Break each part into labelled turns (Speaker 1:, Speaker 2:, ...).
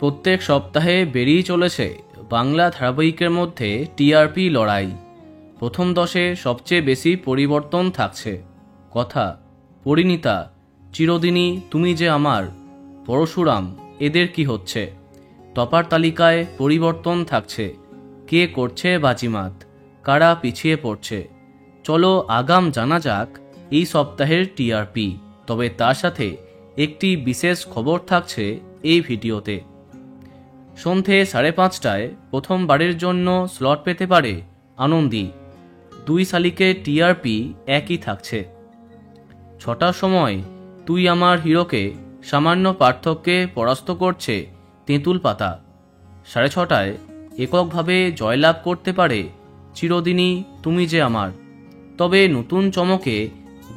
Speaker 1: প্রত্যেক সপ্তাহে বেরিয়ে চলেছে বাংলা ধারাবাহিকের মধ্যে টিআরপি লড়াই। প্রথম 10-এ সবচেয়ে বেশি পরিবর্তন থাকছে। কথা, পরিণীতা, চিরদিনই, তুমি যে আমার, পরশুরাম, এদের কি হচ্ছে? টপার তালিকায় পরিবর্তন থাকছে। কে করছে বাজিমাত, কারা পিছিয়ে পড়ছে? চলো আগাম জানা যাক এই সপ্তাহের টিআরপি। তবে তার সাথে একটি বিশেষ খবর থাকছে এই ভিডিওতে। সন্ধে 5:30টায় প্রথমবারের জন্য স্লট পেতে পারে আনন্দী। 2 শালিকের টিআরপি একই থাকছে। 6টার সময় তুই আমার হিরোকে সামান্য পার্থক্যে পরাস্ত করছে তেঁতুল পাতা। 6:30টায় এককভাবে জয়লাভ করতে পারে চিরদিনই, তুমি যে আমার। তবে নতুন চমকে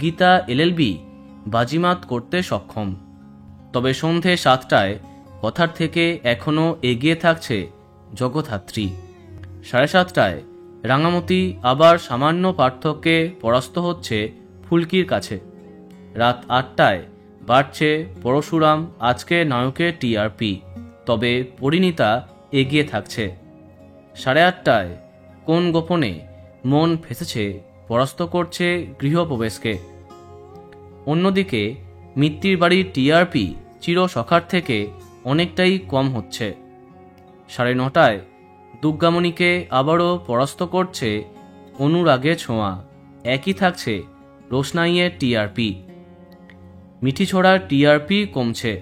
Speaker 1: গীতা এলএলবি বাজিমাত করতে সক্ষম। তবে সন্ধে 7টায় কথার থেকে এখনও এগিয়ে থাকছে জগদ্ধাত্রী। 7:30টায় রাঙামতি আবার সামান্য পার্থক্যে পরাস্ত হচ্ছে ফুলকির কাছে। রাত 8টায় বাড়ছে পরশুরাম আজকে নায়কের টিআরপি, তবে পরিণীতা এগিয়ে থাকছে। 8:30টায় কোন গোপনে মন ফেসেছে পরাস্ত করছে গৃহপ্রবেশকে। অন্যদিকে মিত্তির বাড়ির টিআরপি চিরসখার থেকে অনেকটাই কম হচ্ছে। 9:30টায় দুর্গামণিকে আবারও পরাস্ত করছে অনুরাগের ছোঁয়া। একই থাকছে রোশনাইয়ের টিআরপি। মিঠিছড়ার টিআরপি কমছে।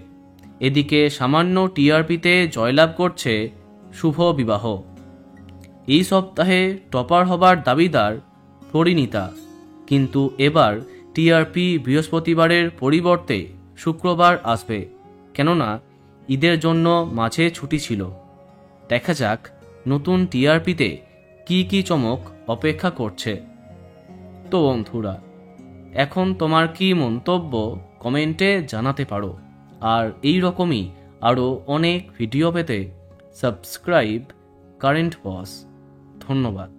Speaker 1: এদিকে সামান্য টিআরপিতে জয়লাভ করছে শুভ বিবাহ। এই সপ্তাহে টপার হবার দাবিদার পরিণীতা, কিন্তু এবার টিআরপি বৃহস্পতিবারের পরিবর্তে শুক্রবার আসবে, কেননা ঈদের জন্য মাঝে ছুটি ছিল। দেখা যাক নতুন টিআরপিতে কি কি চমক অপেক্ষা করছে। তো বন্ধুরা, এখন তোমার কি মন্তব্য কমেন্টে জানাতে পারো। আর এই রকমই আরও অনেক ভিডিও পেতে সাবস্ক্রাইব কারেন্ট বস। ধন্যবাদ।